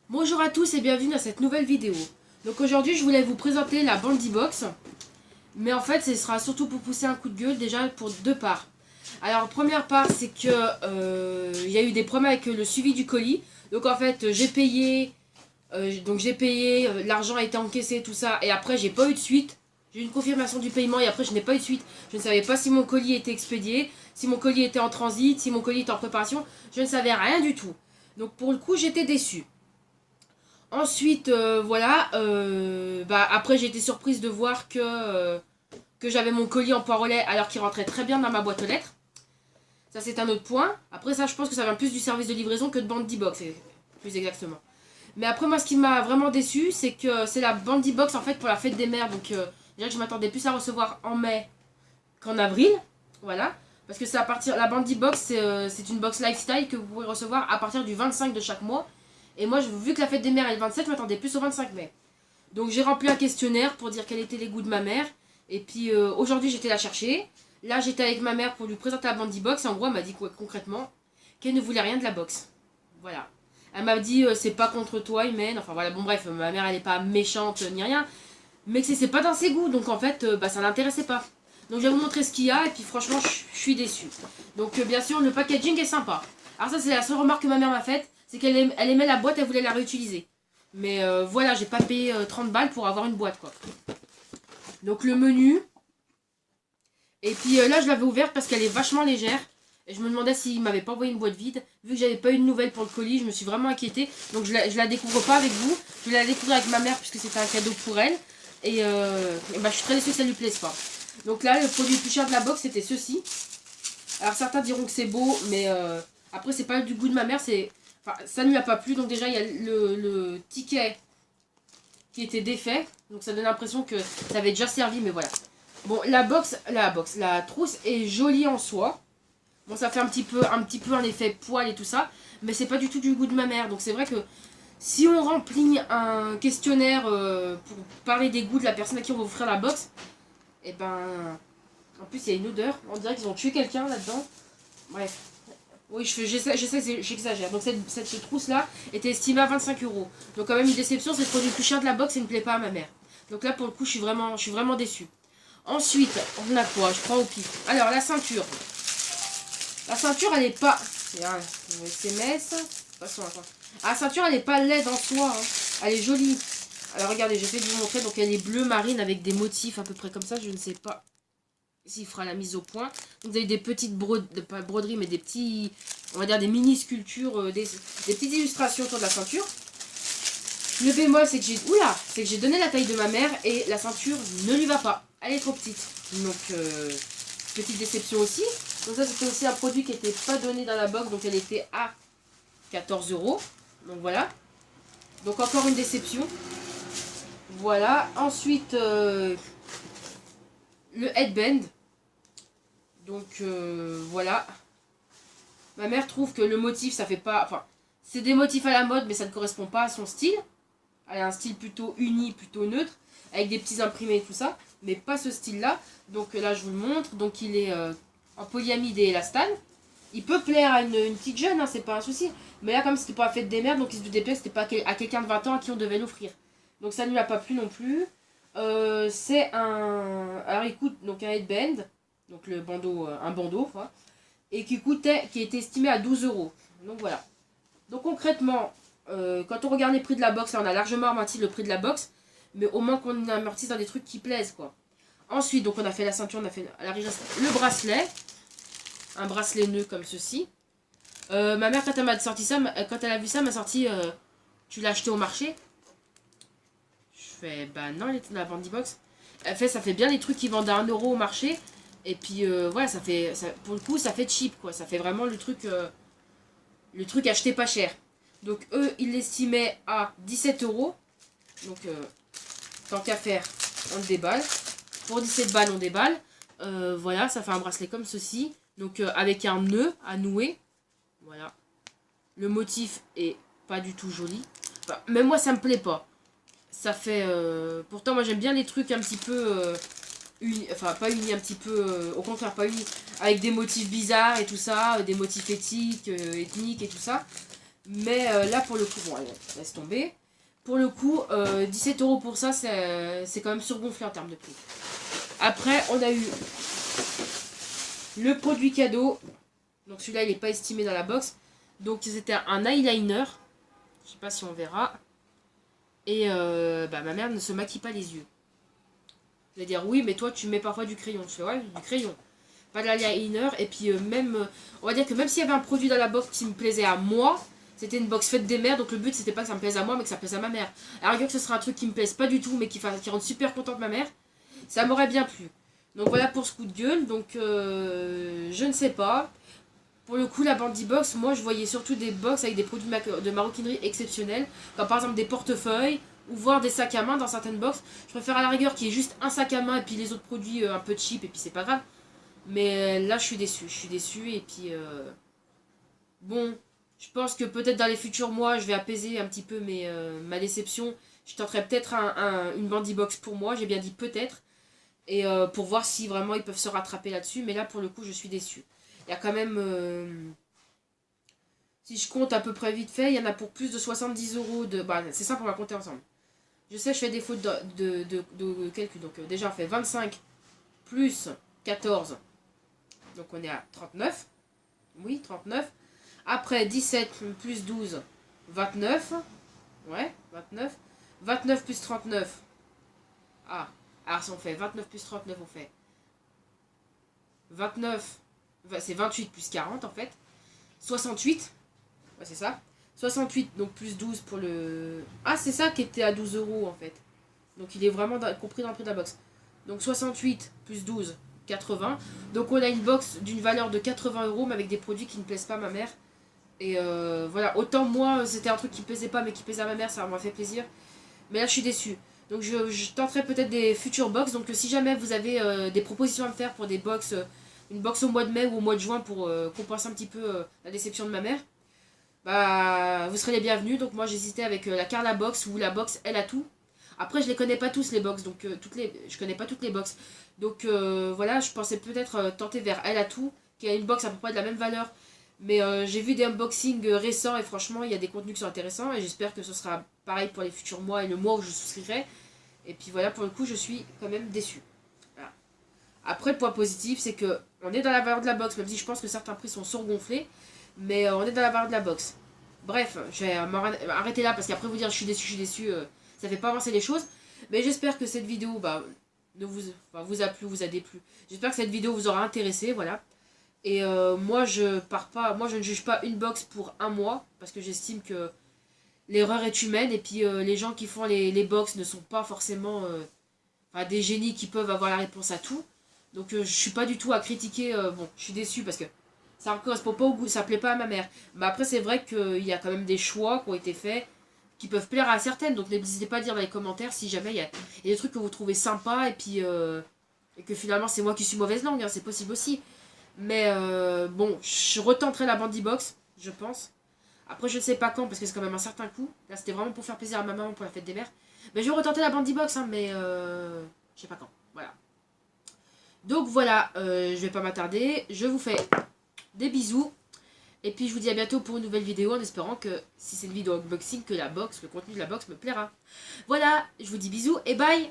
Bonjour à tous et bienvenue dans cette nouvelle vidéo. Donc aujourd'hui je voulais vous présenter la Bandy Box. Mais en fait ce sera surtout pour pousser un coup de gueule déjà pour deux parts. Alors première part c'est que il y a eu des problèmes avec le suivi du colis. Donc en fait j'ai payé, l'argent a été encaissé tout ça et après j'ai pas eu de suite. J'ai eu une confirmation du paiement et après je n'ai pas eu de suite. Je ne savais pas si mon colis était expédié, si mon colis était en transit, si mon colis était en préparation. Je ne savais rien du tout. Donc pour le coup j'étais déçue. Ensuite, après j'ai été surprise de voir que j'avais mon colis en poire au lait alors qu'il rentrait très bien dans ma boîte aux lettres. Ça c'est un autre point. Après ça je pense que ça vient plus du service de livraison que de Bandy Box, plus exactement. Mais après moi ce qui m'a vraiment déçu c'est que c'est la Bandy Box en fait pour la fête des mères. Donc déjà que je m'attendais plus à recevoir en mai qu'en avril. Voilà. Parce que c'est à partir. La Bandy Box c'est une box lifestyle que vous pouvez recevoir à partir du 25 de chaque mois. Et moi, vu que la fête des mères est le 27, je m'attendais plus au 25 mai. Donc j'ai rempli un questionnaire pour dire quels étaient les goûts de ma mère. Et puis aujourd'hui, j'étais la chercher. Là, j'étais avec ma mère pour lui présenter la Bandy Box. Et en gros, elle m'a dit quoi, concrètement qu'elle ne voulait rien de la box. Voilà. Elle m'a dit c'est pas contre toi, Imen. Enfin voilà, bon bref, ma mère elle est pas méchante ni rien. Mais que c'est pas dans ses goûts. Donc en fait, ça l'intéressait pas. Donc je vais vous montrer ce qu'il y a. Et puis franchement, je suis déçue. Donc bien sûr, le packaging est sympa. Alors ça, c'est la seule remarque que ma mère m'a faite. C'est qu'elle aimait la boîte, elle voulait la réutiliser. Mais voilà, j'ai pas payé 30 balles pour avoir une boîte, quoi. Donc le menu. Et puis là, je l'avais ouverte parce qu'elle est vachement légère. Et je me demandais s'il m'avait pas envoyé une boîte vide. Vu que j'avais pas eu de nouvelles pour le colis, je me suis vraiment inquiétée. Donc je la découvre pas avec vous. Je vais la découvrir avec ma mère puisque c'était un cadeau pour elle. Et je suis très déçue que ça lui plaise pas. Donc là, le produit le plus cher de la box, c'était ceci. Alors certains diront que c'est beau, mais après c'est pas du goût de ma mère, c'est... Enfin, ça ne lui a pas plu, donc déjà il y a le ticket qui était défait, donc ça donne l'impression que ça avait déjà servi, mais voilà. Bon, la trousse est jolie en soi. Bon, ça fait un petit peu un effet poil et tout ça, mais c'est pas du tout du goût de ma mère, donc c'est vrai que si on remplit un questionnaire pour parler des goûts de la personne à qui on va offrir la box, et ben... En plus, il y a une odeur, on dirait qu'ils ont tué quelqu'un là-dedans. Bref. Oui, j'exagère. Donc cette trousse-là était estimée à 25 euros. Donc quand même une déception, c'est le produit le plus cher de la box et ne plaît pas à ma mère. Donc là, pour le coup, je suis vraiment déçue. Ensuite, on a quoi? Je prends au pif. Alors, la ceinture. La ceinture, elle est pas... C'est un SMS. Passons, attends. Ah, la ceinture, elle est pas laide en soi. Hein. Elle est jolie. Alors, regardez, j'essaie de vous montrer. Donc, elle est bleu marine avec des motifs à peu près comme ça. Je ne sais pas s'il fera la mise au point. Donc, vous avez des petites pas broderies, mais des petits, on va dire des mini sculptures, des petites illustrations autour de la ceinture. Le bémol, c'est que j'ai donné la taille de ma mère et la ceinture ne lui va pas. Elle est trop petite. Donc, petite déception aussi. Donc ça, c'était aussi un produit qui n'était pas donné dans la box, donc elle était à 14 euros. Donc voilà. Donc encore une déception. Voilà. Ensuite, le headband. Donc voilà. Ma mère trouve que le motif, ça fait pas... Enfin, c'est des motifs à la mode, mais ça ne correspond pas à son style. Elle a un style plutôt uni, plutôt neutre, avec des petits imprimés et tout ça, mais pas ce style-là. Donc là, je vous le montre. Donc il est en polyamide et élastane. Il peut plaire à une petite jeune, hein, c'est pas un souci. Mais là, comme c'était pas la fête des mères, donc il se doutait bien que c'était pas à quelqu'un de 20 ans à qui on devait l'offrir. Donc ça ne lui a pas plu non plus. C'est un... Alors il coûte donc un headband. Donc le bandeau, un bandeau, quoi, et qui était estimé à 12 euros. Donc voilà. Donc concrètement, quand on regarde les prix de la box, là on a largement amorti le prix de la box, mais au moins qu'on amortisse dans des trucs qui plaisent, quoi. Ensuite, donc on a fait la ceinture, on a fait le bracelet, un bracelet nœud comme ceci. Ma mère, quand elle m'a sorti ça, quand elle a vu ça, m'a sorti tu l'as acheté au marché? Je fais bah non, il était dans la Bandy Box. Elle fait ça fait bien les trucs qui vendent à 1 euro au marché. Et puis voilà, pour le coup, ça fait cheap, quoi. Ça fait vraiment le truc acheté pas cher. Donc eux, ils l'estimaient à 17 euros. Donc tant qu'à faire, on le déballe. Pour 17 balles, on déballe. Voilà, ça fait un bracelet comme ceci. Donc avec un nœud à nouer. Voilà. Le motif est pas du tout joli. Enfin, même moi, ça me plaît pas. Ça fait... pourtant, moi, j'aime bien les trucs un petit peu... enfin pas unis, un petit peu au contraire pas unis, avec des motifs bizarres et tout ça, des motifs ethniques et tout ça, Mais là, pour le coup, bon, allez, laisse tomber. Pour le coup, 17 € pour ça, c'est quand même surgonflé en termes de prix. Après, on a eu le produit cadeau. Donc celui-là, il n'est pas estimé dans la box. Donc c'était un eyeliner. Je sais pas si on verra. Et ma mère ne se maquille pas les yeux. Vous allez dire, oui, mais toi, tu mets parfois du crayon. Je fais, ouais, du crayon. Pas de l'eyeliner. Et puis on va dire que même s'il y avait un produit dans la box qui me plaisait à moi, c'était une box faite des mères. Donc le but, c'était pas que ça me plaise à moi, mais que ça plaise à ma mère. Alors que ce sera un truc qui me plaise pas du tout, mais qui rende super contente ma mère. Ça m'aurait bien plu. Donc voilà pour ce coup de gueule. Donc je ne sais pas. Pour le coup, la Bandy Box, moi je voyais surtout des box avec des produits de maroquinerie exceptionnels, comme par exemple des portefeuilles ou voire des sacs à main dans certaines box. Je préfère à la rigueur qu'il y ait juste un sac à main et puis les autres produits un peu cheap et puis c'est pas grave. Mais là je suis déçue. Je suis déçue et puis bon, je pense que peut-être dans les futurs mois je vais apaiser un petit peu ma déception. Je tenterai peut-être une Bandy Box pour moi, j'ai bien dit peut-être. Et pour voir si vraiment ils peuvent se rattraper là-dessus. Mais là pour le coup je suis déçue. Il y a quand même, si je compte à peu près vite fait, il y en a pour plus de 70 € de... Bah, c'est simple, on va compter ensemble. Je sais, je fais des fautes de calcul. Donc déjà, on fait 25 plus 14. Donc on est à 39. Oui, 39. Après, 17 plus 12, 29. Ouais, 29. 29 plus 39. Ah, alors si on fait 29 plus 39, on fait 29... C'est 28 plus 40 en fait. 68. Ouais, c'est ça. 68, donc plus 12 pour le... Ah, c'est ça qui était à 12 € en fait. Donc il est vraiment compris dans le prix de la box. Donc 68 plus 12, 80. Donc on a une box d'une valeur de 80 € mais avec des produits qui ne plaisent pas à ma mère. Et voilà, autant moi c'était un truc qui ne plaisait pas mais qui plaisait à ma mère, ça m'a fait plaisir. Mais là je suis déçue. Donc je tenterai peut-être des futures box. Donc si jamais vous avez des propositions à me faire pour des box... une box au mois de mai ou au mois de juin pour compenser un petit peu la déception de ma mère, bah vous serez les bienvenus. Donc moi j'hésitais avec la Carla Box ou la box Elle a tout. Après je les connais pas tous les box, donc je connais pas toutes les box. Donc voilà, je pensais peut-être tenter vers Elle a tout, qui a une box à peu près de la même valeur. Mais j'ai vu des unboxings récents et franchement il y a des contenus qui sont intéressants et j'espère que ce sera pareil pour les futurs mois et le mois où je souscrirai. Et puis voilà, pour le coup je suis quand même déçue. Après, le point positif, c'est que on est dans la valeur de la box, même si je pense que certains prix sont surgonflés, mais on est dans la valeur de la box. Bref, je vais m'arrêter là parce qu'après vous dire je suis déçu, ça fait pas avancer les choses. Mais j'espère que cette vidéo vous a plu, vous a déplu. J'espère que cette vidéo vous aura intéressé, voilà. Et moi je ne juge pas une box pour un mois parce que j'estime que l'erreur est humaine et puis les gens qui font les box ne sont pas forcément des génies qui peuvent avoir la réponse à tout. Donc je suis pas du tout à critiquer, bon je suis déçue parce que ça ne correspond pas au goût, ça plaît pas à ma mère. Mais après c'est vrai qu'il y a quand même des choix qui ont été faits qui peuvent plaire à certaines, donc n'hésitez pas à dire dans les commentaires si jamais il y a des trucs que vous trouvez sympas et puis et que finalement c'est moi qui suis mauvaise langue, hein, c'est possible aussi. Mais bon, je retenterai la Bandy Box, je pense. Après je ne sais pas quand parce que c'est quand même un certain coût. Là c'était vraiment pour faire plaisir à ma maman pour la fête des mères. Mais je vais retenter la Bandy Box, hein, mais je sais pas quand, voilà. Donc voilà, je vais pas m'attarder. Je vous fais des bisous. Et puis je vous dis à bientôt pour une nouvelle vidéo en espérant que si c'est une vidéo unboxing, que le contenu de la box me plaira. Voilà, je vous dis bisous et bye.